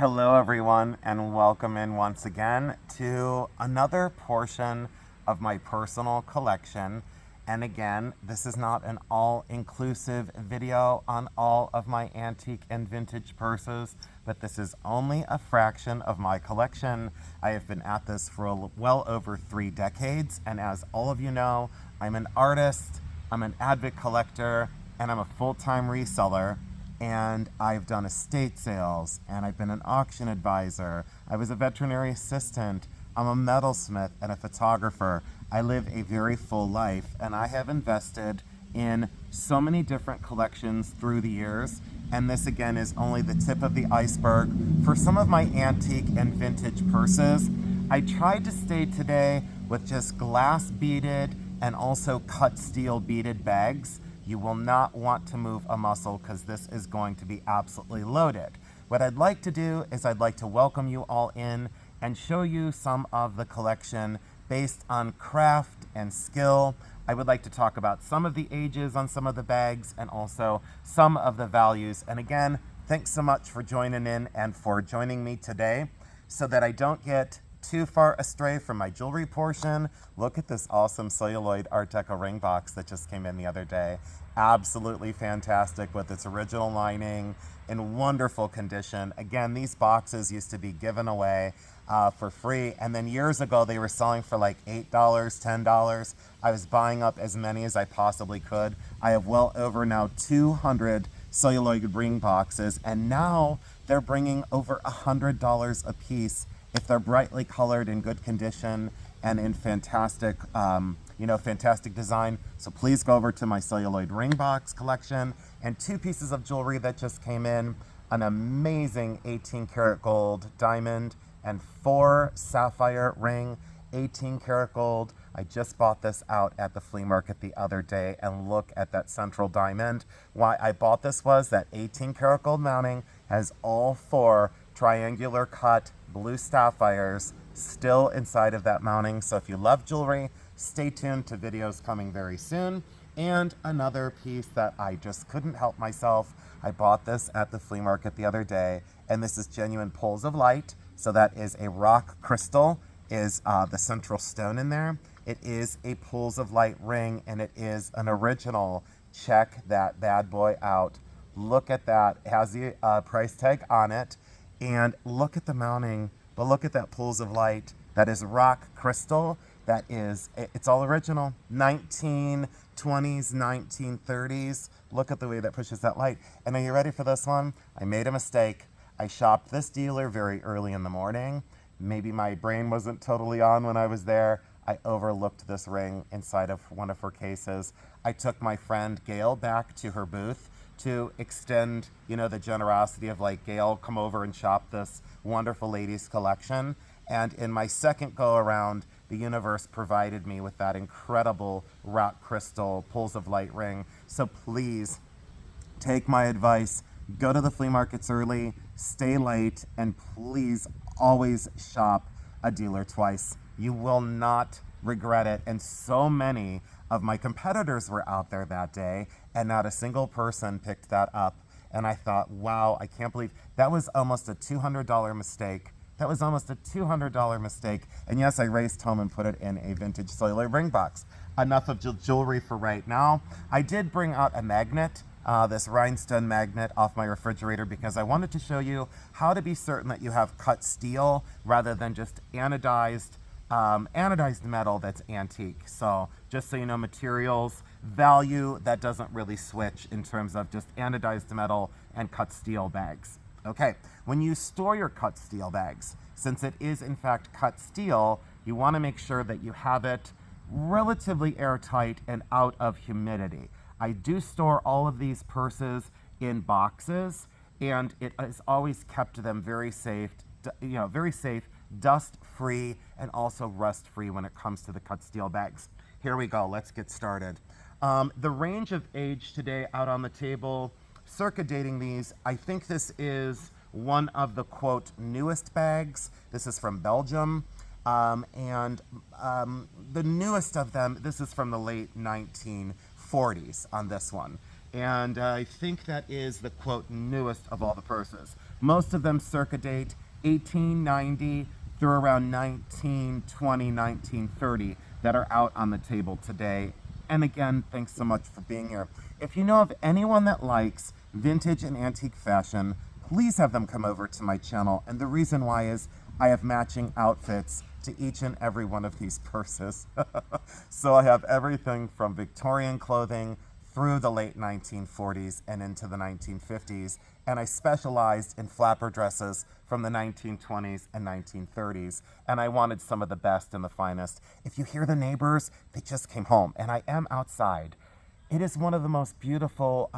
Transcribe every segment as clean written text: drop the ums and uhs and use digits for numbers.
Hello, everyone, and welcome in once again to another portion of my personal collection. And again, this is not an all-inclusive video on all of my antique and vintage purses, but this is only a fraction of my collection. I have been at this for well over 3 decades, and as all of you know, I'm an artist, I'm an avid collector, and I'm a full-time reseller. And I've done estate sales, and I've been an auction advisor. I was a veterinary assistant. I'm a metalsmith and a photographer. I live a very full life, and I have invested in so many different collections through the years. And this again is only the tip of the iceberg for some of my antique and vintage purses. I tried to stay today with just glass beaded and also cut steel beaded bags. You will not want to move a muscle because this is going to be absolutely loaded. What I'd like to do is I'd like to welcome you all in and show you some of the collection based on craft and skill. I would like to talk about some of the ages on some of the bags and also some of the values. And again, thanks so much for joining in and for joining me today. So that I don't get too far astray from my jewelry portion, look at this awesome celluloid Art Deco ring box that just came in the other day. Absolutely fantastic with its original lining in wonderful condition. Again, these boxes used to be given away for free, and then years ago they were selling for like $8, $10. I was buying up as many as I possibly could. I have well over now 200 celluloid ring boxes, and now they're bringing over $100 a piece if they're brightly colored, in good condition, and in fantastic, fantastic design. So please go over to my celluloid ring box collection, and 2 pieces of jewelry that just came in, an amazing 18 karat gold diamond and 4 sapphire ring, 18 karat gold. I just bought this out at the flea market the other day, and look at that central diamond. Why I bought this was that 18 karat gold mounting has all 4 triangular cut blue sapphires still inside of that mounting. So if you love jewelry, stay tuned to videos coming very soon. And another piece that I just couldn't help myself, I bought this at the flea market the other day, and this is genuine pools of light. So that is a rock crystal, is the central stone in there. It is a pools of light ring, and it is an original. Check that bad boy out. Look at that. It has the price tag on it. And look at the mounting, but look at that pools of light. That is rock crystal. That is, it's all original. 1920s, 1930s. Look at the way that pushes that light. And are you ready for this one? I made a mistake. I shopped this dealer very early in the morning. Maybe my brain wasn't totally on when I was there. I overlooked this ring inside of one of her cases. I took my friend Gail back to her booth to extend, the generosity of like, Gail, come over and shop this wonderful ladies collection. And in my second go around, the universe provided me with that incredible rock crystal pools of light ring. So please take my advice, go to the flea markets early, stay late, and please always shop a dealer twice. You will not regret it. And so many of my competitors were out there that day, and not a single person picked that up. And I thought, wow, I can't believe that was almost a $200 mistake. That was almost a $200 mistake. And yes, I raced home and put it in a vintage celluloid ring box. Enough of jewelry for right now. I did bring out a magnet, this rhinestone magnet off my refrigerator, because I wanted to show you how to be certain that you have cut steel rather than just anodized metal that's antique. So just so you know, materials, value, that doesn't really switch in terms of just anodized metal and cut steel bags. Okay, when you store your cut steel bags, since it is in fact cut steel, you want to make sure that you have it relatively airtight and out of humidity. I do store all of these purses in boxes, and it has always kept them very safe, dust-free, and also rust-free when it comes to the cut steel bags. Here we go, let's get started. The range of age today out on the table, circa dating these, I think this is one of the, quote, newest bags. This is from Belgium. The newest of them, this is from the late 1940s on this one. And I think that is the, quote, newest of all the purses. Most of them circa date 1890 through around 1920, 1930 that are out on the table today. And again, thanks so much for being here. If you know of anyone that likes vintage and antique fashion, please have them come over to my channel. And the reason why is I have matching outfits to each and every one of these purses. So I have everything from Victorian clothing through the late 1940s and into the 1950s. And I specialized in flapper dresses from the 1920s and 1930s. And I wanted some of the best and the finest. If you hear the neighbors, they just came home. And I am outside. It is one of the most beautiful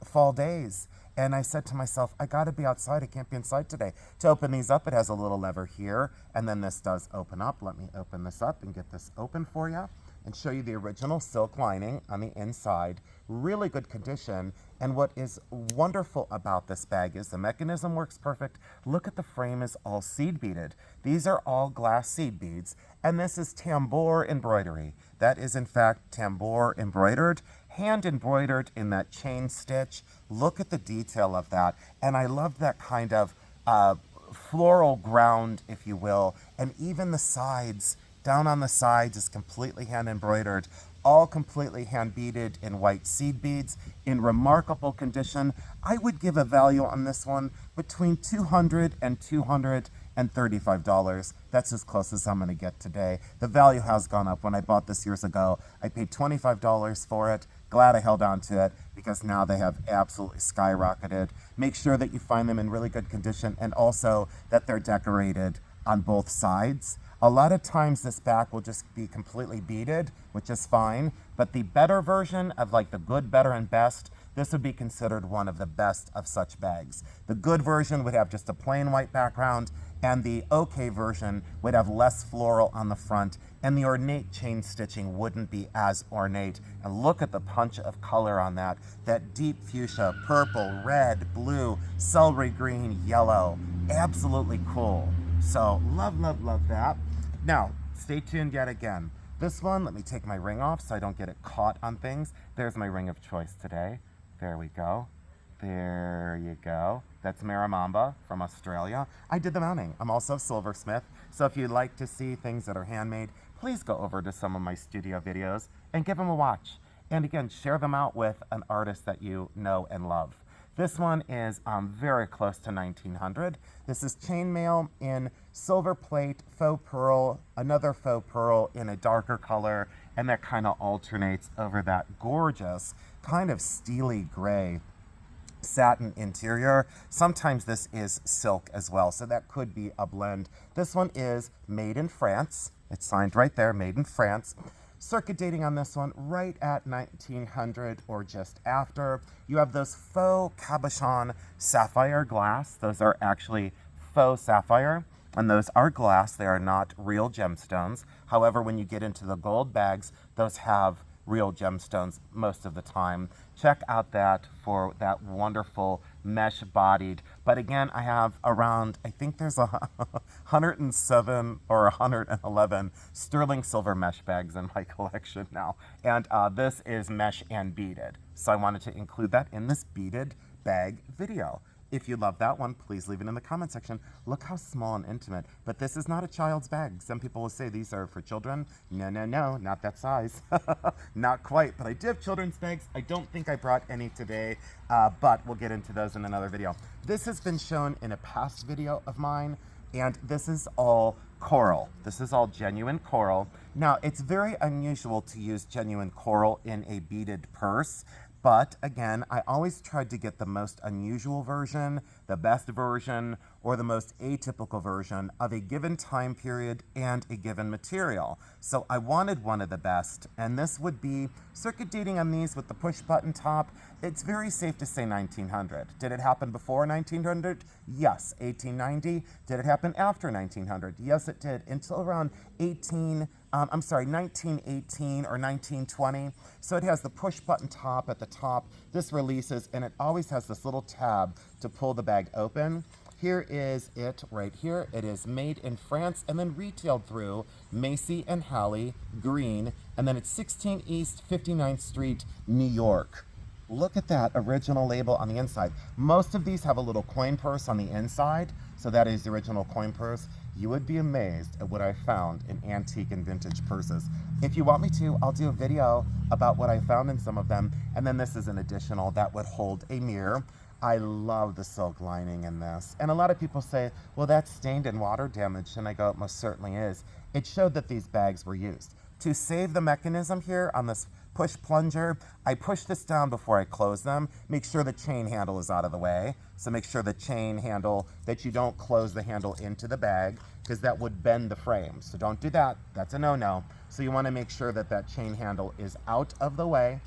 fall days. And I said to myself, I gotta be outside, I can't be inside today. To open these up, it has a little lever here, and then this does open up. Let me open this up and get this open for you and show you the original silk lining on the inside. Really good condition. And what is wonderful about this bag is the mechanism works perfect. Look at the frame is all seed beaded. These are all glass seed beads, and this is tambour embroidery. That is in fact tambour embroidered, hand embroidered in that chain stitch. Look at the detail of that. And I love that kind of floral ground, if you will. And even the sides, down on the sides is completely hand embroidered, all completely hand beaded in white seed beads in remarkable condition. I would give a value on this one between $200 and $235. That's as close as I'm going to get today. The value has gone up. When I bought this years ago, I paid $25 for it. Glad I held on to it because now they have absolutely skyrocketed. Make sure that you find them in really good condition and also that they're decorated on both sides. A lot of times this back will just be completely beaded, which is fine, but the better version of like the good, better, and best, this would be considered one of the best of such bags. The good version would have just a plain white background, and the okay version would have less floral on the front, and the ornate chain stitching wouldn't be as ornate. And look at the punch of color on that. That deep fuchsia, purple, red, blue, celery green, yellow. Absolutely cool. So love, love, love that. Now, stay tuned yet again. This one, let me take my ring off so I don't get it caught on things. There's my ring of choice today. There we go. There you go. That's Maramamba from Australia. I did the mounting. I'm also a silversmith. So if you'd like to see things that are handmade, please go over to some of my studio videos and give them a watch. And again, share them out with an artist that you know and love. This one is very close to 1900. This is chainmail in silver plate, faux pearl, another faux pearl in a darker color, and that kind of alternates over that gorgeous kind of steely gray satin interior. Sometimes this is silk as well, so that could be a blend. This one is made in France. It's signed right there, made in France. Circa dating on this one right at 1900 or just after. You have those faux cabochon sapphire glass. Those are actually faux sapphire, and those are glass. They are not real gemstones. However, when you get into the gold bags, those have real gemstones most of the time. Check out that for that wonderful mesh bodied. But again, I have around, I think there's 107 or 111 sterling silver mesh bags in my collection now. And this is mesh and beaded. So I wanted to include that in this beaded bag video. If you love that one, please leave it in the comment section. Look how small and intimate. But this is not a child's bag. Some people will say these are for children. No, no, no, not that size. Not quite, but I do have children's bags. I don't think I brought any today, but we'll get into those in another video. This has been shown in a past video of mine, and this is all coral. This is all genuine coral. Now, it's very unusual to use genuine coral in a beaded purse. But again, I always tried to get the most unusual version, the best version, or the most atypical version of a given time period and a given material. So I wanted one of the best, and this would be circa dating on these with the push button top. It's very safe to say 1900. Did it happen before 1900? Yes. 1890. Did it happen after 1900? Yes, it did, until around 1918 or 1920. So it has the push button top at the top. This releases, and it always has this little tab to pull the bag open. Here is it right here. It is made in France and then retailed through Macy and Halley, Green, and then it's 16 East 59th Street, New York. Look at that original label on the inside. Most of these have a little coin purse on the inside, so that is the original coin purse. You would be amazed at what I found in antique and vintage purses. If you want me to, I'll do a video about what I found in some of them, and then this is an additional that would hold a mirror. I love the silk lining in this. And a lot of people say, well, that's stained and water damaged, and I go, it most certainly is. It showed that these bags were used. To save the mechanism here on this push plunger, I push this down before I close them. Make sure the chain handle is out of the way. So make sure the chain handle, that you don't close the handle into the bag, because that would bend the frame. So don't do that. That's a no-no. So you want to make sure that that chain handle is out of the way.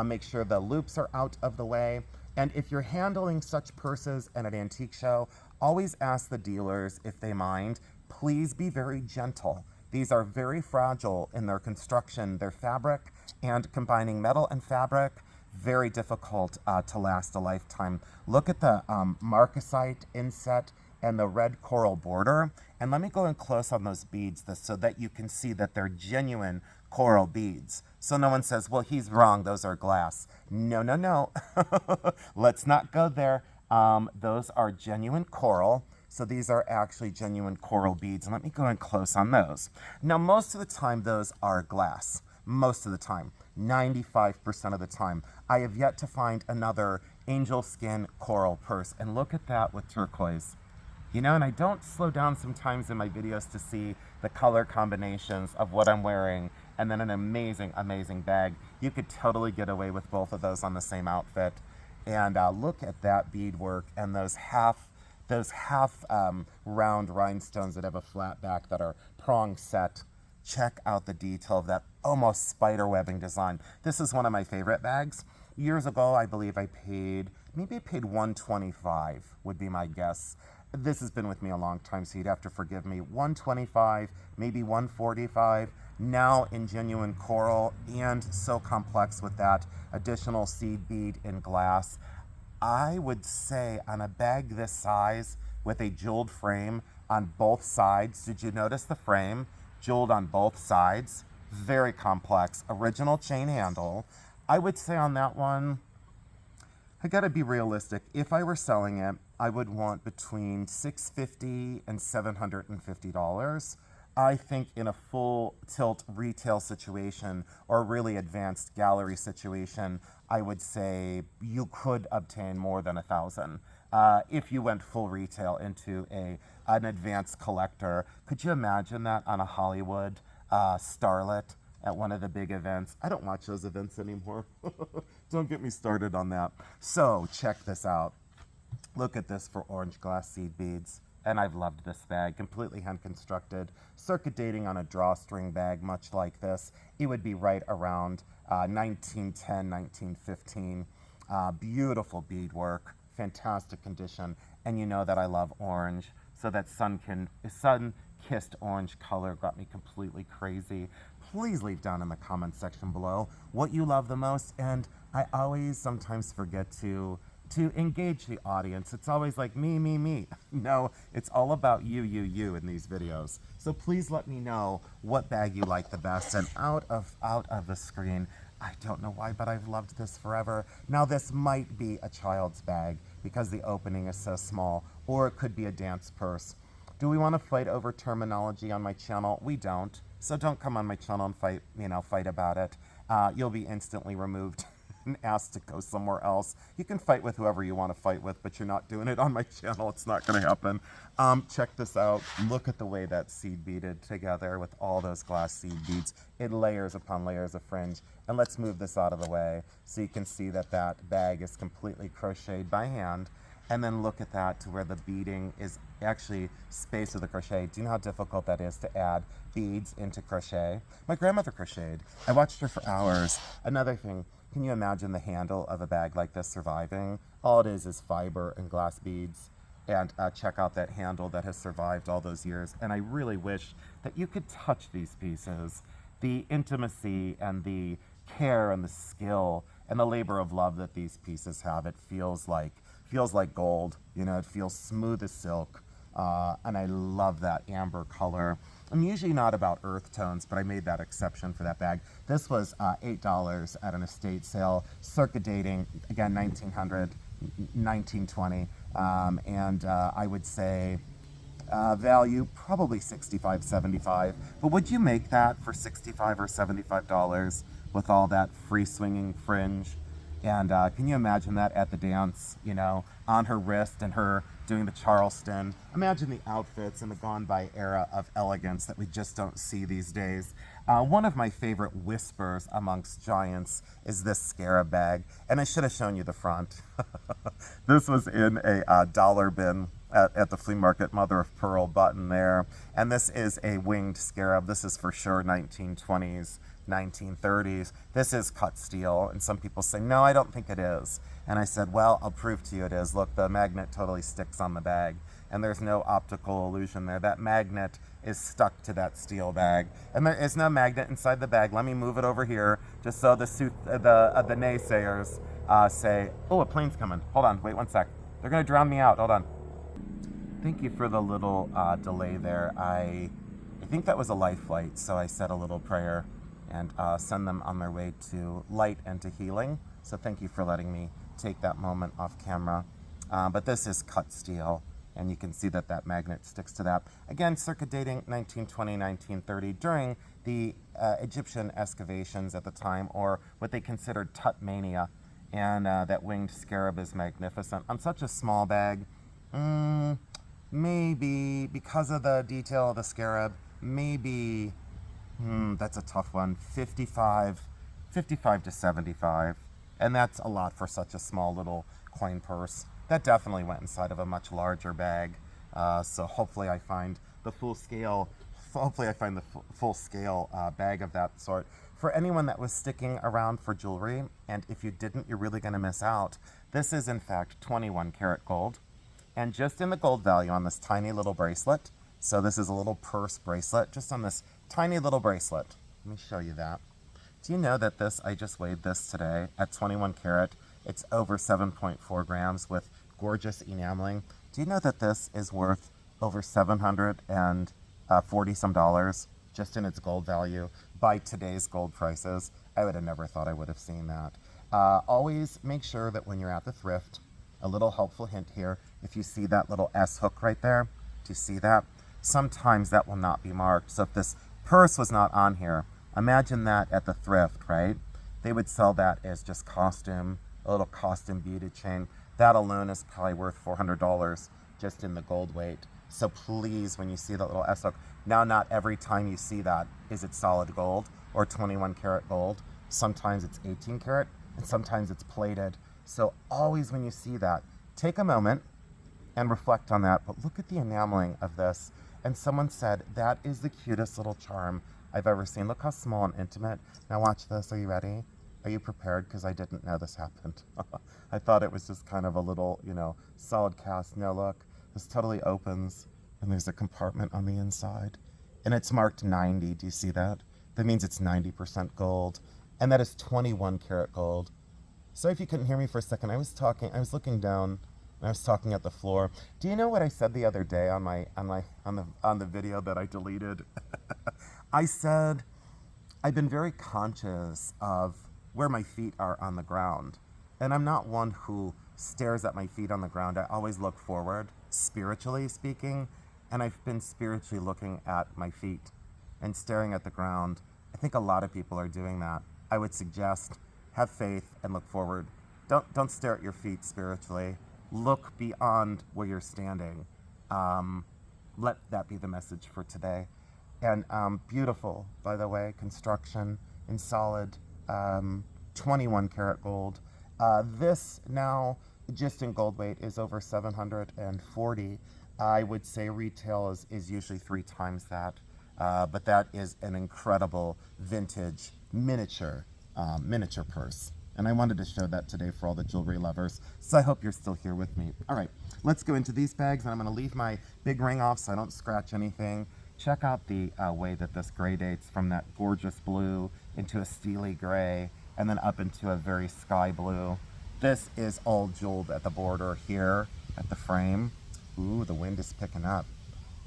Make sure the loops are out of the way. And if you're handling such purses at an antique show, always ask the dealers if they mind. Please be very gentle. These are very fragile in their construction, their fabric, and combining metal and fabric, very difficult to last a lifetime. Look at the marcasite inset and the red coral border. And let me go in close on those beads so that you can see that they're genuine coral beads. So no one says, well, he's wrong, those are glass. No, no, no. Let's not go there. Those are genuine coral. So these are actually genuine coral beads. And let me go in close on those. Now, most of the time, those are glass. Most of the time, 95% of the time. I have yet to find another angel skin coral purse. And look at that with turquoise. You know, and I don't slow down sometimes in my videos to see the color combinations of what I'm wearing, and then an amazing, amazing bag. You could totally get away with both of those on the same outfit. And look at that beadwork and those half round rhinestones that have a flat back that are prong set. Check out the detail of that almost spider webbing design. This is one of my favorite bags. Years ago, I believe I paid $125 would be my guess. This has been with me a long time, so you'd have to forgive me. $125, maybe $145. Now in genuine coral and so complex with that additional seed bead in glass. I would say on a bag this size with a jeweled frame on both sides, did you notice the frame? Jeweled on both sides, very complex, original chain handle. I would say on that one, I gotta be realistic. If I were selling it, I would want between $650 and $750. I think in a full tilt retail situation or really advanced gallery situation, I would say you could obtain more than $1,000. If you went full retail into an advanced collector. Could you imagine that on a Hollywood starlet at one of the big events? I don't watch those events anymore. Don't get me started on that. So check this out. Look at this for orange glass seed beads. And I've loved this bag, completely hand constructed, circa dating on a drawstring bag, much like this. It would be right around 1910, 1915. Beautiful beadwork, fantastic condition. And you know that I love orange, so that sun-kissed orange color got me completely crazy. Please leave down in the comment section below what you love the most. And I always sometimes forget to engage the audience. It's always like me, me, me. No, it's all about you, you, you in these videos. So please let me know what bag you like the best. And out of the screen, I don't know why, but I've loved this forever. Now this might be a child's bag because the opening is so small, or it could be a dance purse. Do we want to fight over terminology on my channel? We don't. So don't come on my channel and fight about it. You'll be instantly removed and asked to go somewhere else. You can fight with whoever you want to fight with, but you're not doing it on my channel. It's not going to happen. Check this out. Look at the way that's seed beaded together with all those glass seed beads. It layers upon layers of fringe. And let's move this out of the way so you can see that that bag is completely crocheted by hand. And then look at that to where the beading is actually spaced with the crochet. Do you know how difficult that is to add beads into crochet? My grandmother crocheted. I watched her for hours. Another thing, can you imagine the handle of a bag like this surviving? All it is fiber and glass beads. And check out that handle that has survived all those years. And I really wish that you could touch these pieces. The intimacy and the care and the skill and the labor of love that these pieces have, it feels like gold. You know, it feels smooth as silk. And I love that amber color. I'm usually not about earth tones, but I made that exception for that bag. This was $8 at an estate sale, circa dating, again, 1900, 1920. And I would say value probably 65, 75. But would you make that for 65 or $75 with all that free swinging fringe? And can you imagine that at the dance, you know, on her wrist and her doing the Charleston? Imagine the outfits in the gone by era of elegance that we just don't see these days. One of my favorite whispers amongst giants is this Scarab bag. And I should have shown you the front. This was in a dollar bin at the flea market, mother of pearl button there. And this is a winged Scarab. This is for sure 1920s. 1930s. This is cut steel, and some people say, no, I don't think it is. And I said, well, I'll prove to you it is. Look, the magnet totally sticks on the bag, and there's no optical illusion there. That magnet is stuck to that steel bag, and there is no magnet inside the bag. Let me move it over here, just so the naysayers say, oh, a plane's coming. Hold on, wait one sec. They're gonna drown me out, hold on. Thank you for the little delay there. I think that was a life flight, so I said a little prayer and send them on their way to light and to healing. So thank you for letting me take that moment off camera. But this is cut steel, and you can see that that magnet sticks to that. Again, circa dating 1920, 1930, during the Egyptian excavations at the time, or what they considered Tutmania. And that winged Scarab is magnificent. On such a small bag, maybe, because of the detail of the Scarab, maybe, that's a tough one. 55 to 75. And that's a lot for such a small little coin purse. That definitely went inside of a much larger bag. So hopefully I find the full scale bag of that sort. For anyone that was sticking around for jewelry, and if you didn't, you're really going to miss out. This is in fact 21 karat gold. And just in the gold value on this tiny little bracelet, so this is a little purse bracelet, just on this tiny little bracelet. Let me show you that. Do you know that this, I just weighed this today at 21 karat. It's over 7.4 grams with gorgeous enameling. Do you know that this is worth over $740 some dollars just in its gold value by today's gold prices? I would have never thought I would have seen that. Always make sure that when you're at the thrift, a little helpful hint here, if you see that little S hook right there, do you see that? Sometimes that will not be marked. So if this purse was not on here, imagine that at the thrift, right? They would sell that as just costume, a little costume beaded chain. That alone is probably worth $400 just in the gold weight. So please, when you see that little S hook, now not every time you see that is it solid gold or 21 karat gold. Sometimes it's 18 karat and sometimes it's plated. So always when you see that, take a moment and reflect on that. But look at the enameling of this. And someone said, that is the cutest little charm I've ever seen. Look how small and intimate. Now watch this. Are you ready? Are you prepared? Because I didn't know this happened. I thought it was just kind of a little, solid cast. No, look. This totally opens, and there's a compartment on the inside. And it's marked 90. Do you see that? That means it's 90% gold. And that is 21 karat gold. So if you couldn't hear me for a second, I was looking down, and I was talking at the floor. Do you know what I said the other day on the video that I deleted? I said I've been very conscious of where my feet are on the ground. And I'm not one who stares at my feet on the ground. I always look forward, spiritually speaking, and I've been spiritually looking at my feet and staring at the ground. I think a lot of people are doing that. I would suggest have faith and look forward. Don't stare at your feet spiritually. Look beyond where you're standing. Let that be the message for today. And beautiful, by the way, construction in solid 21 karat gold. This now, just in gold weight, is over 740. I would say retail is usually 3 times that. But that is an incredible vintage miniature purse. And I wanted to show that today for all the jewelry lovers. So I hope you're still here with me. All right, let's go into these bags, and I'm going to leave my big ring off so I don't scratch anything. Check out the way that this gradates from that gorgeous blue into a steely gray and then up into a very sky blue. This is all jeweled at the border here at the frame. Ooh, the wind is picking up.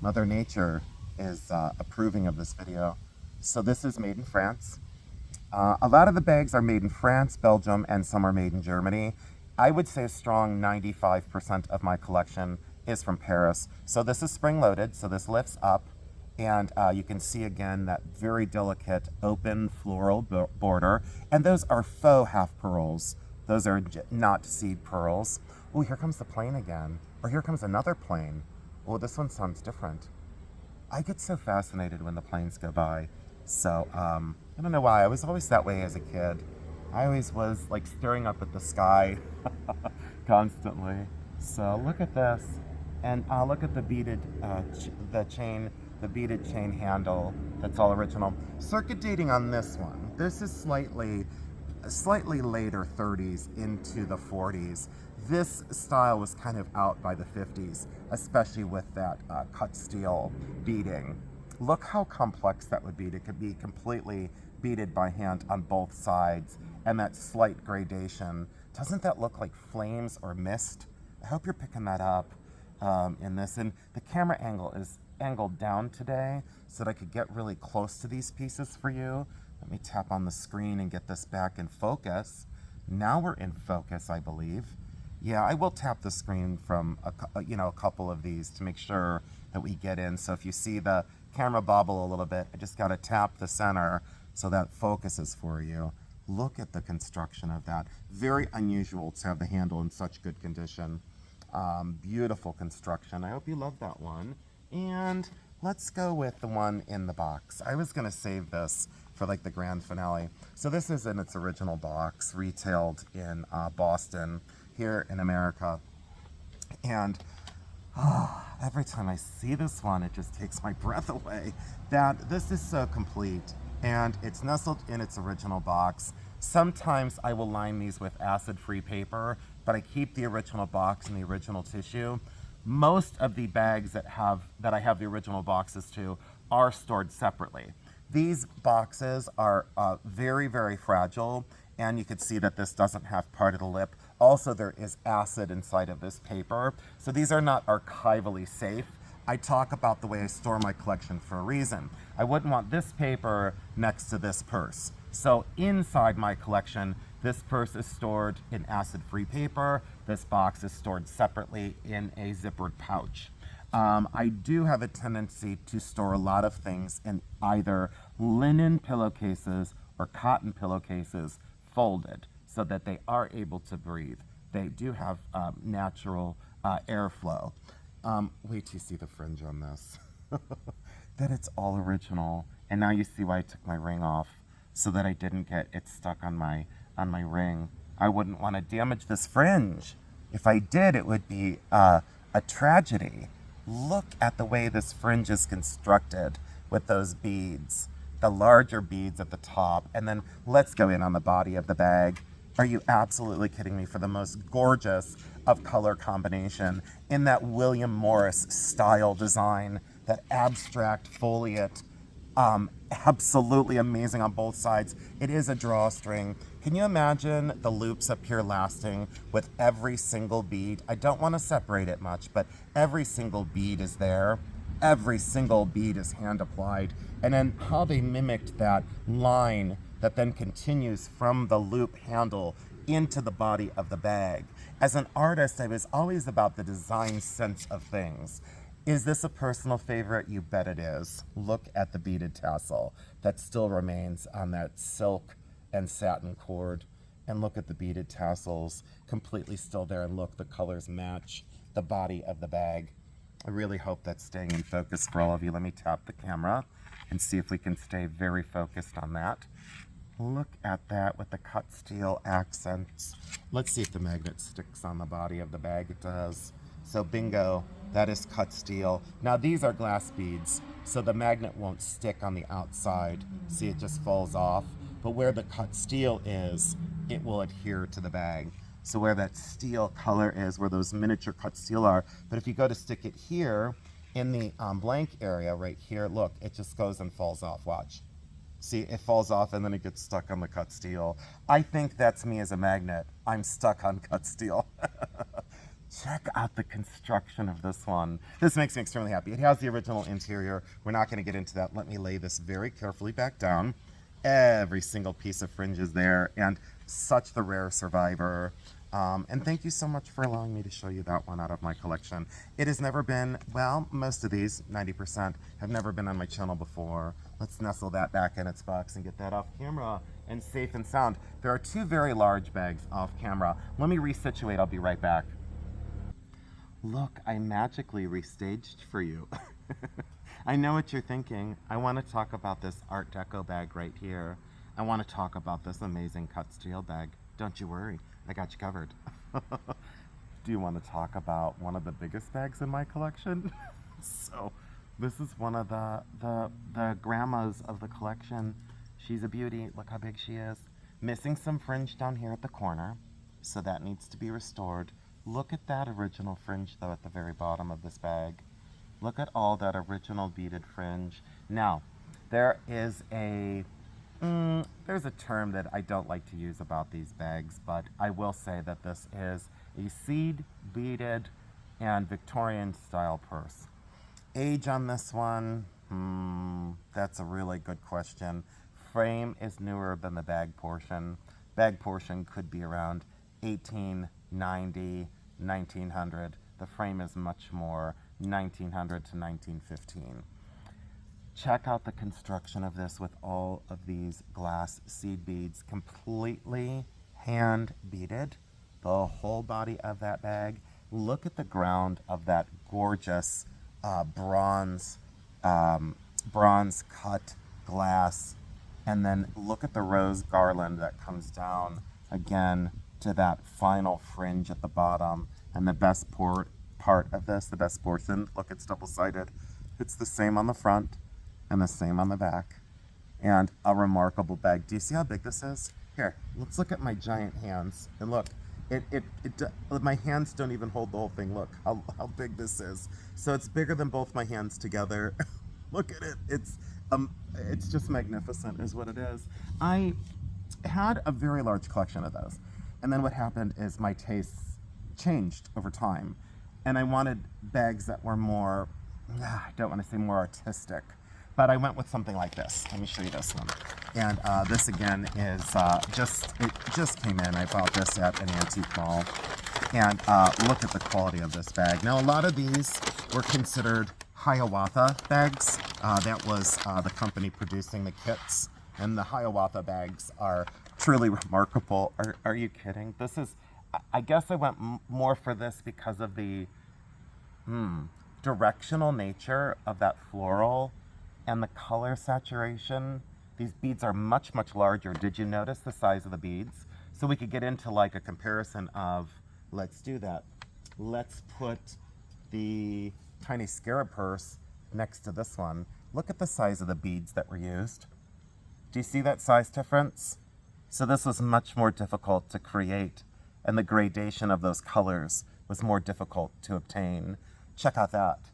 Mother Nature is approving of this video. So this is made in France. A lot of the bags are made in France, Belgium, and some are made in Germany. I would say a strong 95% of my collection is from Paris. So this is spring-loaded, so this lifts up, and you can see again that very delicate open floral border, and those are faux half pearls. Those are not seed pearls. Oh, here comes the plane again, or here comes another plane. Oh, this one sounds different. I get so fascinated when the planes go by. So, I don't know why, I was always that way as a kid. I always was like staring up at the sky constantly. So look at this, and look at the beaded, the beaded chain handle. That's all original. Circa dating on this one. This is slightly later 30s into the 40s. This style was kind of out by the 50s, especially with that cut steel beading. Look how complex that would be. It could be completely beaded by hand on both sides, and that slight gradation. Doesn't that look like flames or mist? I hope you're picking that up in this. And the camera angle is angled down today so that I could get really close to these pieces for you. Let me tap on the screen and get this back in focus. Now we're in focus, I believe. Yeah, I will tap the screen from a couple of these to make sure that we get in. So if you see the camera bobble a little bit, I just got to tap the center so that focuses for you. Look at the construction of that. Very unusual to have the handle in such good condition. Beautiful construction. I hope you love that one. And let's go with the one in the box. I was going to save this for like the grand finale. So this is in its original box, retailed in Boston, here in America. And every time I see this one, it just takes my breath away. That this is so complete, and it's nestled in its original box. Sometimes I will line these with acid-free paper, but I keep the original box and the original tissue. Most of the bags that I have the original boxes to are stored separately. These boxes are very, very fragile, and you can see that this doesn't have part of the lip. Also, there is acid inside of this paper, so these are not archivally safe. I talk about the way I store my collection for a reason. I wouldn't want this paper next to this purse. So inside my collection, this purse is stored in acid-free paper. This box is stored separately in a zippered pouch. I do have a tendency to store a lot of things in either linen pillowcases or cotton pillowcases folded so that they are able to breathe. They do have natural airflow. Wait till you see the fringe on this. That it's all original. And now you see why I took my ring off, so that I didn't get it stuck on my ring. I wouldn't want to damage this fringe. If I did, it would be a tragedy. Look at the way this fringe is constructed with those beads, the larger beads at the top, and then let's go in on the body of the bag. Are you absolutely kidding me? For the most gorgeous of color combination in that William Morris style design, that abstract foliate, absolutely amazing on both sides. It is a drawstring. Can you imagine the loops up here lasting with every single bead? I don't want to separate it much, but every single bead is there. Every single bead is hand applied. And then how they mimicked that line that then continues from the loop handle into the body of the bag. As an artist, I was always about the design sense of things. Is this a personal favorite? You bet it is. Look at the beaded tassel that still remains on that silk and satin cord. And look at the beaded tassels completely still there. And look, the colors match the body of the bag. I really hope that's staying in focus for all of you. Let me tap the camera and see if we can stay very focused on that. Look at that with the cut steel accents. Let's see if the magnet sticks on the body of the bag. It does. So bingo, that is cut steel. Now these are glass beads, so the magnet won't stick on the outside. See, it just falls off. But where the cut steel is, it will adhere to the bag. So where that steel color is, where those miniature cut steel are. But if you go to stick it here, in the blank area right here, look, it just goes and falls off, watch. See, it falls off and then it gets stuck on the cut steel. I think that's me as a magnet. I'm stuck on cut steel. Check out the construction of this one. This makes me extremely happy. It has the original interior. We're not going to get into that. Let me lay this very carefully back down. Every single piece of fringe is there, and such the rare survivor. And thank you so much for allowing me to show you that one out of my collection. It has never been, well, most of these, 90%, have never been on my channel before. Let's nestle that back in its box and get that off camera and safe and sound. There are two very large bags off camera. Let me resituate, I'll be right back. Look, I magically restaged for you. I know what you're thinking. I want to talk about this Art Deco bag right here. I want to talk about this amazing cut steel bag. Don't you worry, I got you covered. Do you want to talk about one of the biggest bags in my collection? So, this is one of the grandmas of the collection. She's a beauty. Look how big she is. Missing some fringe down here at the corner, so that needs to be restored. Look at that original fringe, though, at the very bottom of this bag. Look at all that original beaded fringe. Now, there is there's a term that I don't like to use about these bags, but I will say that this is a seed beaded and Victorian style purse. Age on this one, that's a really good question. Frame is newer than the bag portion. Bag portion could be around 1890, 1900. The frame is much more 1900 to 1915. Check out the construction of this with all of these glass seed beads, completely hand beaded. The whole body of that bag. Look at the ground of that gorgeous bronze cut glass, and then look at the rose garland that comes down again to that final fringe at the bottom. And the best part of this, the best portion, look, it's double-sided. It's the same on the front and the same on the back, and a remarkable bag. Do you see how big this is? Here, let's look at my giant hands, and look, my hands don't even hold the whole thing. Look how big this is. So it's bigger than both my hands together. Look at it. It's just magnificent, is what it is. I had a very large collection of those, and then what happened is my tastes changed over time, and I wanted bags that were more, I don't want to say more artistic, but I went with something like this. Let me show you this one. And this again is it just came in. I bought this at an antique mall. And look at the quality of this bag. Now, a lot of these were considered Hayawa bags. That was the company producing the kits. And the Hayawa bags are truly remarkable. Are you kidding? This is, I guess I went more for this because of the directional nature of that floral and the color saturation. These beads are much, much larger. Did you notice the size of the beads? So we could get into like a comparison of, let's do that. Let's put the tiny Scarab purse next to this one. Look at the size of the beads that were used. Do you see that size difference? So this was much more difficult to create, and the gradation of those colors was more difficult to obtain. Check out that.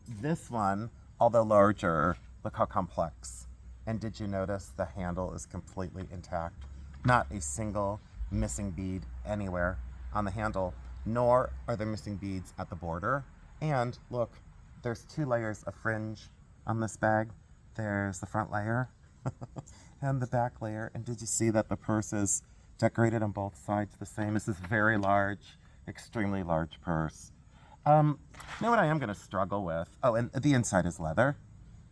This one, although larger, look how complex. And did you notice the handle is completely intact? Not a single missing bead anywhere on the handle, nor are there missing beads at the border. And look, there's 2 layers of fringe on this bag. There's the front layer and the back layer. And did you see that the purse is decorated on both sides the same? This is very large, extremely large purse. You know what I am going to struggle with? Oh, and the inside is leather.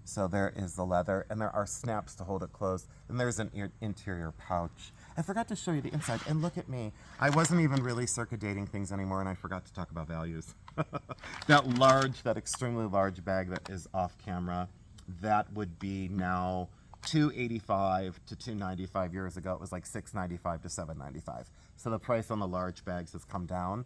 So there is the leather, and there are snaps to hold it closed, and there's an interior pouch. I forgot to show you the inside, and look at me. I wasn't even really circa dating things anymore, and I forgot to talk about values. That extremely large bag that is off camera, that would be now $285 to $295. Years ago, it was like $695 to $795. So the price on the large bags has come down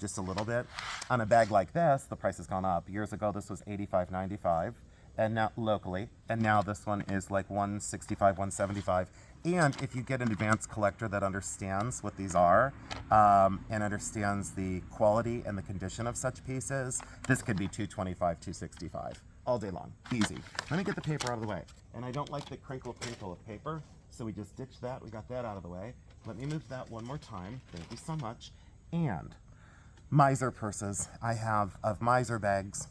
just a little bit. On a bag like this, the price has gone up. Years ago, this was $85.95. And now locally, and now this one is like $165, $175. And if you get an advanced collector that understands what these are and understands the quality and the condition of such pieces, this could be $225, $265 all day long, easy. Let me get the paper out of the way. And I don't like the crinkle of paper, so we just ditched that. We got that out of the way. Let me move that one more time. Thank you so much. And miser purses I have of miser bags,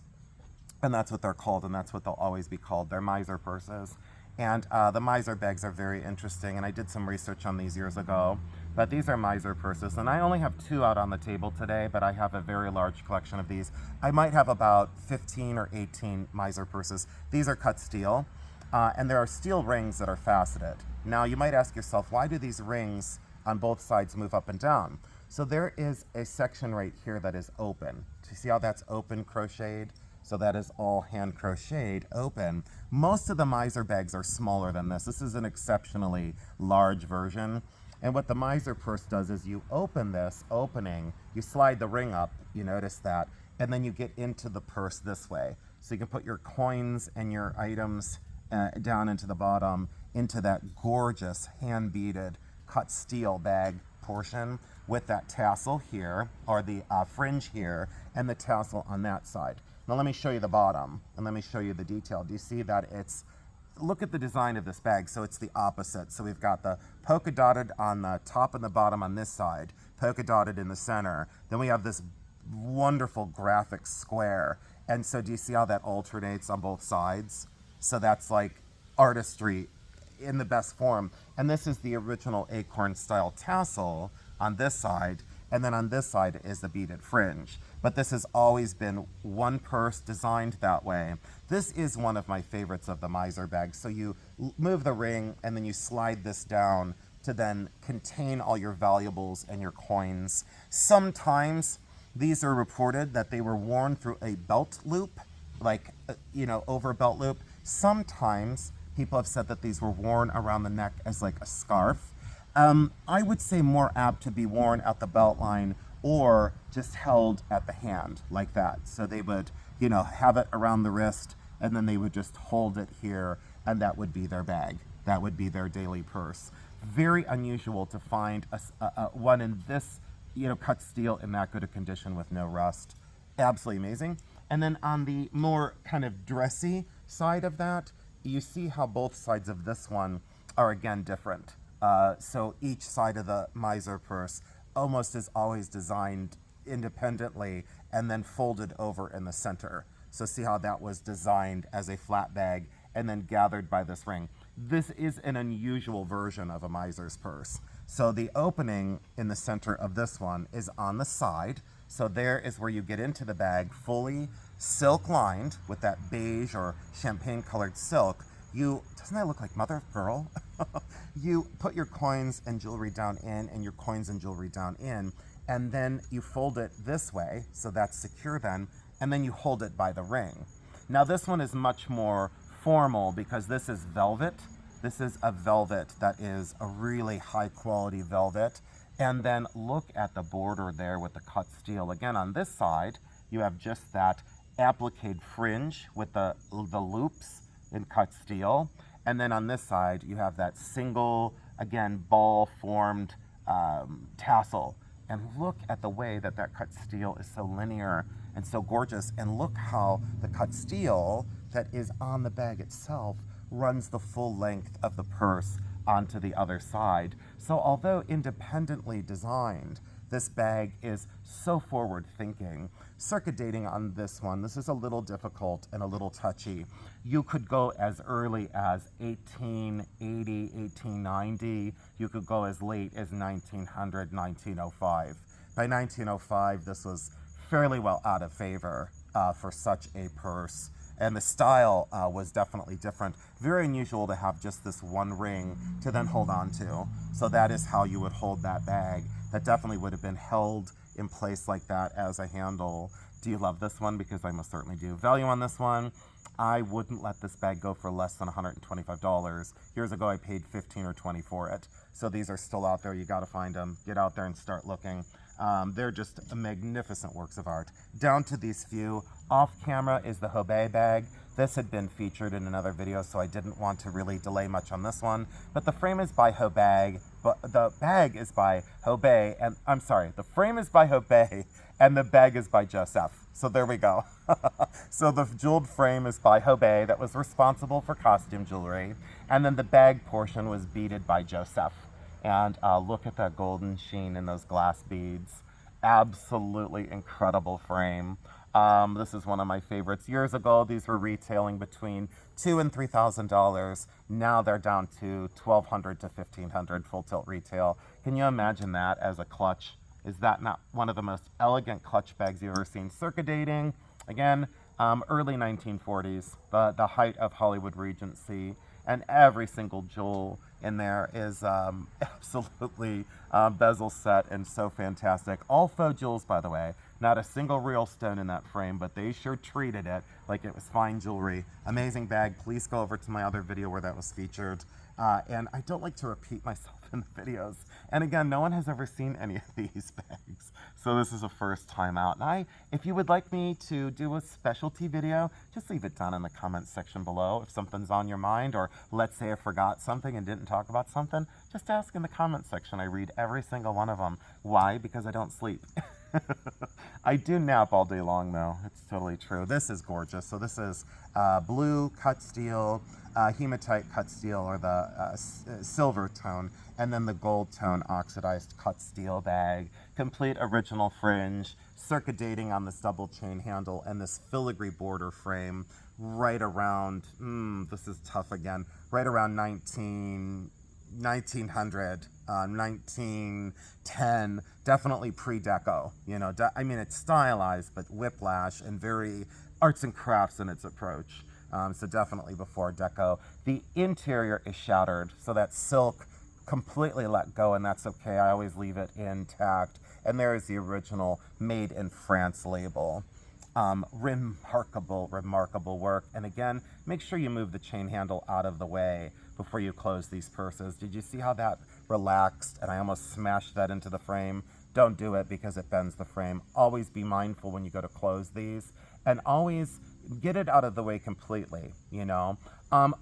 and that's what they're called, and that's what they'll always be called. They're miser purses. And the miser bags are very interesting, and I did some research on these years ago. But these are miser purses, and I only have 2 out on the table today, but I have a very large collection of these. I might have about 15 or 18 miser purses. These are cut steel, and there are steel rings that are faceted. Now, you might ask yourself, why do these rings on both sides move up and down? So there is a section right here that is open. Do you see how that's open crocheted? So that is all hand crocheted open. Most of the miser bags are smaller than this. This is an exceptionally large version. And what the miser purse does is you open this opening, you slide the ring up, you notice that, and then you get into the purse this way. So you can put your coins and your items down into the bottom, into that gorgeous hand beaded cut steel bag portion with that tassel here, or the fringe here, and the tassel on that side. Now let me show you the bottom, and let me show you the detail. Do you see that it's, look at the design of this bag, so it's the opposite. So we've got the polka dotted on the top and the bottom on this side, polka dotted in the center. Then we have this wonderful graphic square. And so do you see how that alternates on both sides? So that's like artistry in the best form. And this is the original acorn style tassel on this side, and then on this side is the beaded fringe. But this has always been one purse designed that way. This is one of my favorites of the miser bags. So you move the ring and then you slide this down to then contain all your valuables and your coins. Sometimes these are reported that they were worn through a belt loop, like, over a belt loop. Sometimes people have said that these were worn around the neck as like a scarf. I would say more apt to be worn at the belt line or just held at the hand like that. So they would, have it around the wrist, and then they would just hold it here, and that would be their bag. That would be their daily purse. Very unusual to find one in this, cut steel in that good a condition with no rust. Absolutely amazing. And then on the more kind of dressy side of that, you see how both sides of this one are again different. So each side of the miser purse almost is always designed independently and then folded over in the center. So see how that was designed as a flat bag and then gathered by this ring. This is an unusual version of a miser's purse. So the opening in the center of this one is on the side. So there is where you get into the bag fully silk lined with that beige or champagne colored silk. Doesn't that look like mother of pearl? You put your coins and jewelry down in, and your coins and jewelry down in, and then you fold it this way, so that's secure then, and then you hold it by the ring. Now this one is much more formal because this is velvet. This is a velvet that is a really high quality velvet. And then look at the border there with the cut steel. Again, on this side, you have just that appliqued fringe with the loops in cut steel. And then on this side, you have that single, again, ball-formed tassel. And look at the way that cut steel is so linear and so gorgeous. And look how the cut steel that is on the bag itself runs the full length of the purse onto the other side. So although independently designed, this bag is so forward-thinking. Circa dating on this one, this is a little difficult and a little touchy. You could go as early as 1880, 1890. You could go as late as 1900, 1905. By 1905, this was fairly well out of favor for such a purse. And the style was definitely different. Very unusual to have just this one ring to then hold on to. So that is how you would hold that bag. That definitely would have been held in place like that as a handle. Do you love this one? Because I most certainly do. Value on this one, I wouldn't let this bag go for less than $125. Years ago, I paid $15 or $20 for it. So these are still out there. You got to find them. Get out there and start looking. They're just magnificent works of art. Down to these few. Off camera is the Hobei bag. This had been featured in another video, so I didn't want to really delay much on this one. But the frame is by Hobei, but the bag is by Hobei, and I'm sorry, the frame is by Hobei, and the bag is by Joseph. So there we go. So the jeweled frame is by Hobei, that was responsible for costume jewelry, and then the bag portion was beaded by Joseph. And look at that golden sheen in those glass beads. absolutely incredible frame. This is one of my favorites. Years ago, these were retailing between $2,000 and $3,000. Now they're down to $1,200 to $1,500 full tilt retail. Can you imagine that as a clutch? Is that not one of the most elegant clutch bags you've ever seen? Circa dating, again, early 1940s, the height of Hollywood Regency, and every single jewel in there is absolutely bezel set and so fantastic. All faux jewels, by the way. Not a single real stone in that frame, but they sure treated it like it was fine jewelry. Amazing bag. Please go over to my other video where that was featured. And I don't like to repeat myself in the videos. And again, no one has ever seen any of these bags. So this is a first time out. And if you would like me to do a specialty video, just leave it down in the comments section below. If something's on your mind, or let's say I forgot something and didn't talk about something, just ask in the comments section. I read every single one of them. Why? Because I don't sleep. I do nap all day long, though. It's totally true. This is gorgeous. So this is blue cut steel, hematite cut steel, or the silver tone, and then the gold tone oxidized cut steel bag. Complete original fringe, circa dating on this double chain handle, and this filigree border frame right around, this is tough again, right around 1900, 1910, definitely pre-deco, you know. I mean, it's stylized, but whiplash and very arts and crafts in its approach. So definitely before deco. The interior is shattered, so that silk completely let go, and that's okay. I always leave it intact. And there is the original Made in France label. Remarkable, remarkable work. And again, make sure you move the chain handle out of the way before you close these purses. Did you see how that relaxed and I almost smashed that into the frame? Don't do it because it bends the frame. Always be mindful when you go to close these, and always get it out of the way completely, you know.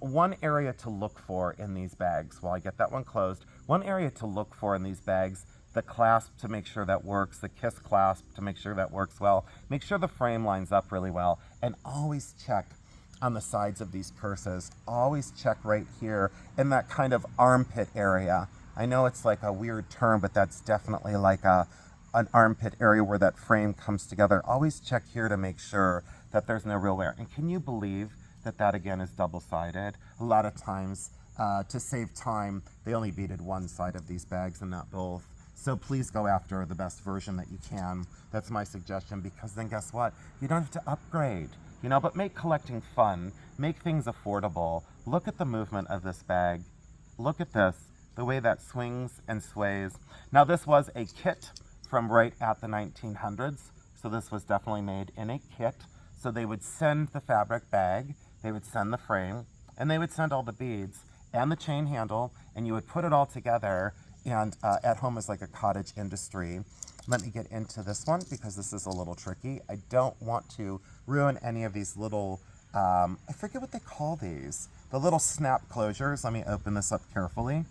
One area to look for in these bags, while I get that one closed, one area to look for in these bags, the clasp to make sure that works, the kiss clasp to make sure that works well. Make sure the frame lines up really well, and always check on the sides of these purses. Always check right here in that kind of armpit area. I know it's like a weird term, but that's definitely like an armpit area where that frame comes together. Always check here to make sure that there's no real wear. And can you believe that that again is double-sided? A lot of times, to save time, they only beaded one side of these bags and not both. So please go after the best version that you can. That's my suggestion, because then guess what? You don't have to upgrade, you know, but make collecting fun. Make things affordable. Look at the movement of this bag. Look at this, the way that swings and sways. Now this was a kit from right at the 1900s. So this was definitely made in a kit. So they would send the fabric bag, they would send the frame, and they would send all the beads and the chain handle, and you would put it all together. And at home is like a cottage industry. Let me get into this one because this is a little tricky. I don't want to ruin any of these little, I forget what they call these, the little snap closures. Let me open this up carefully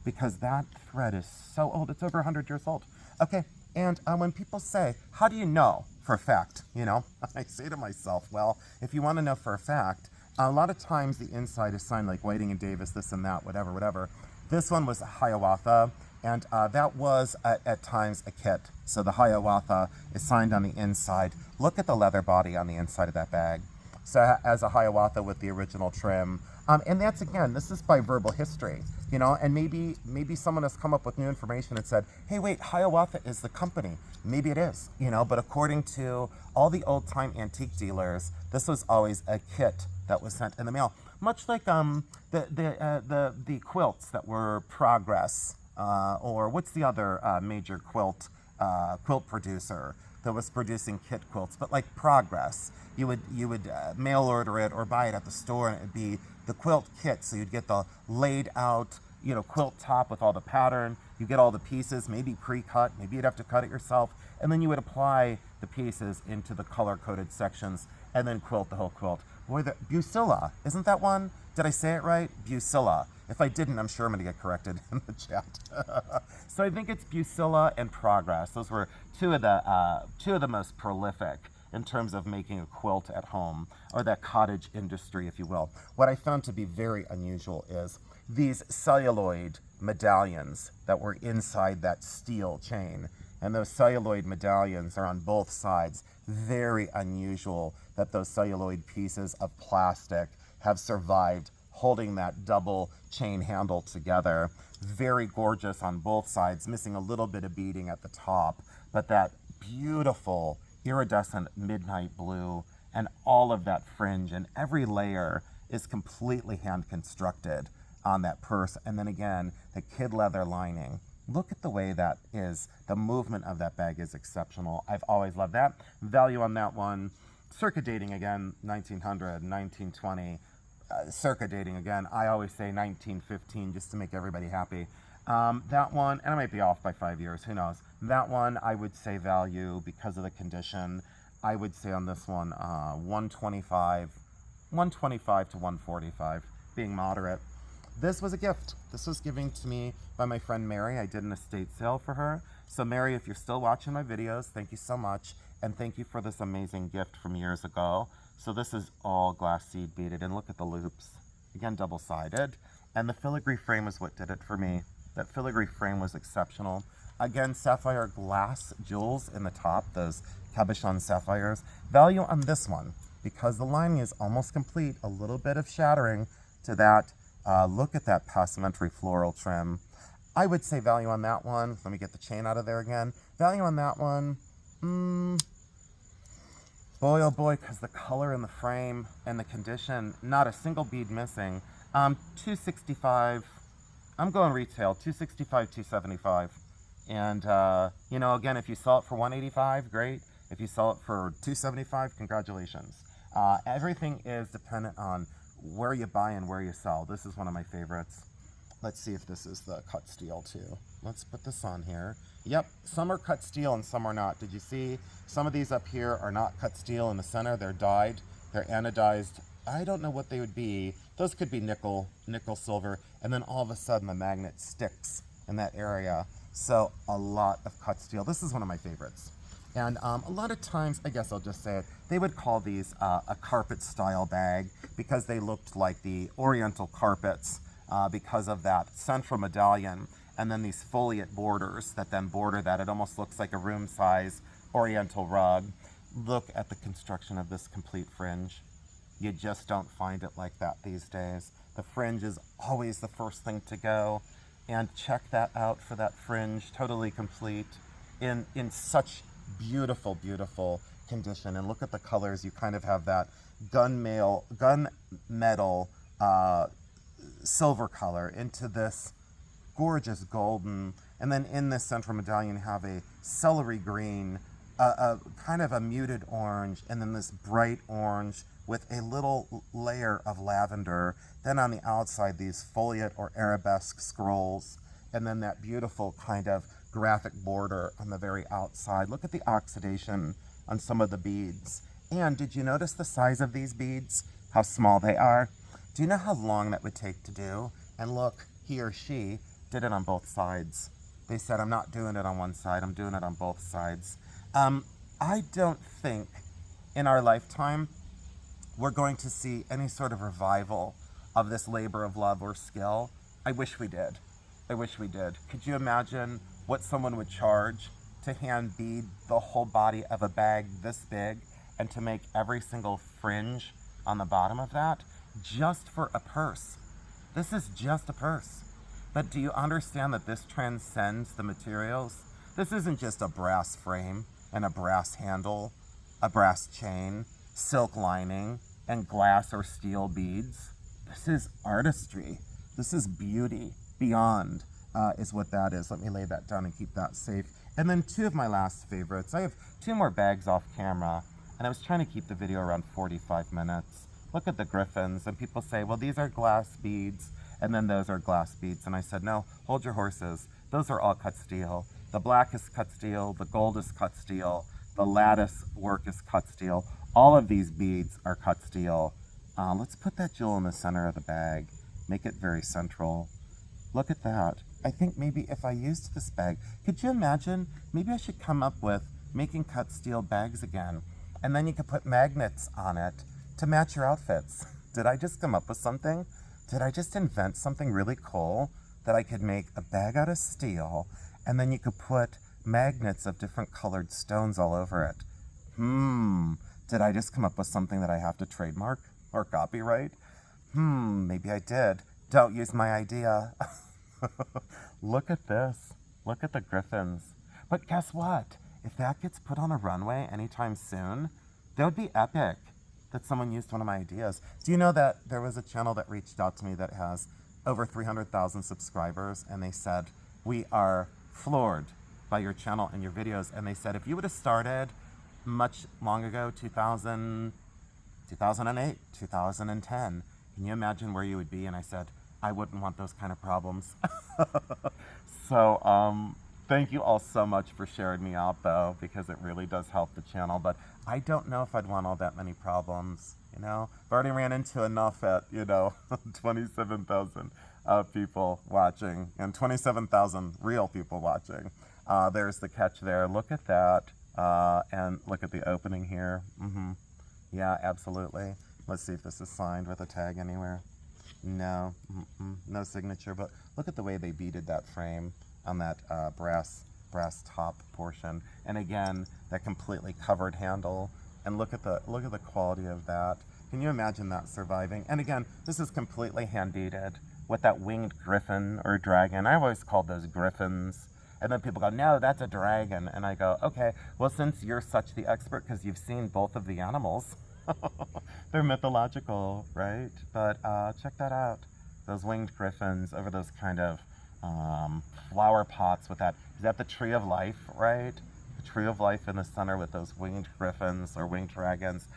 because that thread is so old. It's over 100 years old. Okay, and when people say, how do you know for a fact? You know, I say to myself, well, if you want to know for a fact, a lot of times the inside is signed like Whiting and Davis, this and that, whatever, whatever. This one was Hayawa, and that was at times a kit. So the Hayawa is signed on the inside. Look at the leather body on the inside of that bag. So as a Hayawa with the original trim. And that's, again, this is by verbal history, you know, and maybe someone has come up with new information and said, hey, wait, Hayawa is the company. Maybe it is, you know, but according to all the old-time antique dealers, this was always a kit that was sent in the mail. Much like the quilts that were Progress, or what's the other major quilt producer that was producing kit quilts, but like Progress. You would mail order it or buy it at the store, and it would be the quilt kit. So you'd get the laid out, you know, quilt top with all the pattern. You get all the pieces, maybe pre-cut, maybe you'd have to cut it yourself, and then you would apply the pieces into the color-coded sections and then quilt the whole quilt. Boy, the Bucilla, isn't that one? Did I say it right? Bucilla. If I didn't, I'm sure I'm going to get corrected in the chat. So I think it's Bucilla and Progress. Those were two of the most prolific in terms of making a quilt at home, or that cottage industry, if you will. What I found to be very unusual is these celluloid medallions that were inside that steel chain. And those celluloid medallions are on both sides. Very unusual that those celluloid pieces of plastic have survived holding that double chain handle together. Very gorgeous on both sides, missing a little bit of beading at the top, but that beautiful iridescent midnight blue and all of that fringe, and every layer is completely hand constructed on that purse. And then again, the kid leather lining. Look at the way that is. The movement of that bag is exceptional. I've always loved that. Value on that one, circa dating again, 1900, 1920. Circa dating again, I always say 1915 just to make everybody happy. That one, and I might be off by 5 years, who knows. That one, I would say value because of the condition. I would say on this one, 125 to 145, being moderate. This was a gift. This was given to me by my friend Mary. I did an estate sale for her. So Mary, if you're still watching my videos, thank you so much. And thank you for this amazing gift from years ago. So this is all glass seed beaded, and look at the loops. Again, double-sided. And the filigree frame was what did it for me. That filigree frame was exceptional. Again, sapphire glass jewels in the top, those cabochon sapphires. Value on this one, because the lining is almost complete, a little bit of shattering to that. Look at that passementerie floral trim. I would say value on that one. Let me get the chain out of there again. Value on that one, boy oh boy, because the color in the frame and the condition, not a single bead missing. 265. I'm going retail, 265, 275. And you know, again, if you sell it for 185, great. If you sell it for 275, congratulations. Everything is dependent on where you buy and where you sell. This is one of my favorites. Let's see if this is the cut steel too. Let's put this on here. Yep, some are cut steel and some are not. Did you see? Some of these up here are not cut steel in the center. They're dyed. They're anodized. I don't know what they would be. Those could be nickel, silver, and then all of a sudden the magnet sticks in that area. So a lot of cut steel. This is one of my favorites. And a lot of times, I guess I'll just say it, they would call these a carpet style bag because they looked like the Oriental carpets because of that central medallion and then these foliate borders that then border that. It almost looks like a room size Oriental rug. Look at the construction of this complete fringe. You just don't find it like that these days. The fringe is always the first thing to go. And check that out for that fringe, totally complete in such beautiful, beautiful condition. And look at the colors. You kind of have that gunmetal silver color into this gorgeous golden. And then in this central medallion, you have a celery green, a kind of a muted orange, and then this bright orange with a little layer of lavender. Then on the outside, these foliate or arabesque scrolls, and then that beautiful kind of graphic border on the very outside. Look at the oxidation on some of the beads. And did you notice the size of these beads? How small they are? Do you know how long that would take to do? And look, he or she did it on both sides. They said, I'm not doing it on one side, I'm doing it on both sides. I don't think in our lifetime we're going to see any sort of revival of this labor of love or skill. I wish we did. I wish we did. Could you imagine what someone would charge to hand bead the whole body of a bag this big and to make every single fringe on the bottom of that just for a purse? This is just a purse. But do you understand that this transcends the materials? This isn't just a brass frame and a brass handle, a brass chain, silk lining, and glass or steel beads. This is artistry. This is beauty beyond is what that is. Let me lay that down and keep that safe. And then two of my last favorites. I have two more bags off camera, and I was trying to keep the video around 45 minutes. Look at the Griffins, and people say, well, these are glass beads, and then those are glass beads. And I said, no, hold your horses. Those are all cut steel. The black is cut steel, the gold is cut steel, the lattice work is cut steel. All of these beads are cut steel. Let's put that jewel in the center of the bag. Make it very central. Look at that. I think maybe if I used this bag, could you imagine? Maybe I should come up with making cut steel bags again. And then you could put magnets on it to match your outfits. Did I just come up with something? Did I just invent something really cool that I could make a bag out of steel, and then you could put magnets of different colored stones all over it. Did I just come up with something that I have to trademark or copyright? Maybe I did. Don't use my idea. Look at this. Look at the griffins. But guess what? If that gets put on a runway anytime soon, that would be epic that someone used one of my ideas. Do you know that there was a channel that reached out to me that has over 300,000 subscribers, and they said, we are floored by your channel and your videos. And they said, if you would have started much long ago, 2000, 2008, 2010, can you imagine where you would be? And I said, I wouldn't want those kind of problems. So thank you all so much for sharing me out, though, because it really does help the channel. But I don't know if I'd want all that many problems, you know? I've already ran into enough at, 27,000 people watching and 27,000 real people watching. There's the catch there. Look at that. And look at the opening here. Yeah, absolutely. Let's see if this is signed with a tag anywhere. No, no signature, but look at the way they beaded that frame on that brass top portion. And again, that completely covered handle. And look at the quality of that. Can you imagine that surviving? And again, this is completely hand beaded with that winged griffin or dragon. I've always called those griffins. And then people go, no, that's a dragon. And I go, okay, well, since you're such the expert because you've seen both of the animals, they're mythological, right? But check that out. Those winged griffins over those kind of flower pots with that. Is that the tree of life, right? The tree of life in the center with those winged griffins or winged dragons.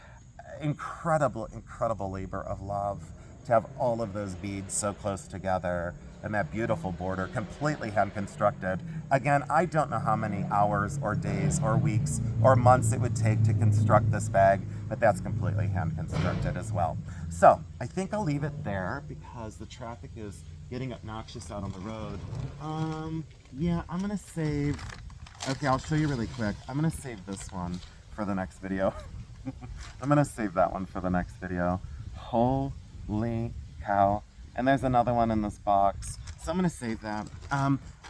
Incredible, incredible labor of love to have all of those beads so close together and that beautiful border, completely hand constructed. Again, I don't know how many hours or days or weeks or months it would take to construct this bag, but that's completely hand constructed as well. So I think I'll leave it there because the traffic is getting obnoxious out on the road. Yeah, I'm gonna save, okay, I'll show you really quick. I'm gonna save this one for the next video. I'm gonna save that one for the next video. Holy cow. And there's another one in this box. So I'm gonna save that.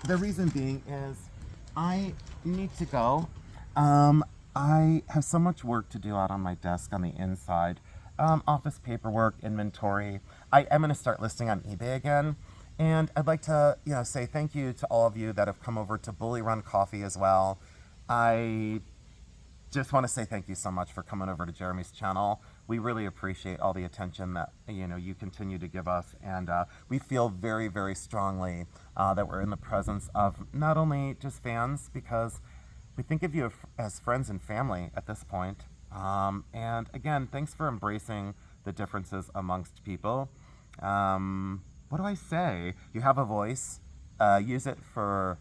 The reason being is I need to go. I have so much work to do out on my desk on the inside. Office paperwork, inventory. I am gonna start listing on eBay again. And I'd like to, say thank you to all of you that have come over to Bully Run Coffee as well. I just want to say thank you so much for coming over to Jeremy's channel. We really appreciate all the attention that you continue to give us, and we feel very, very strongly that we're in the presence of not only just fans, because we think of you as friends and family at this point. And again, thanks for embracing the differences amongst people. What do I say? You have a voice. Use it for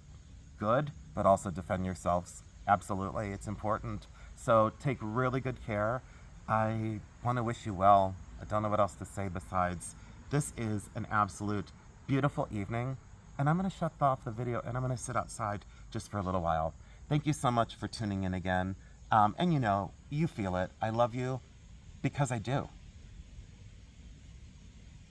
good, but also defend yourselves. Absolutely, it's important. So take really good care. I want to wish you well. I don't know what else to say besides this is an absolute beautiful evening, and I'm going to shut off the video and I'm going to sit outside just for a little while. Thank you so much for tuning in again. And you feel it. I love you because I do.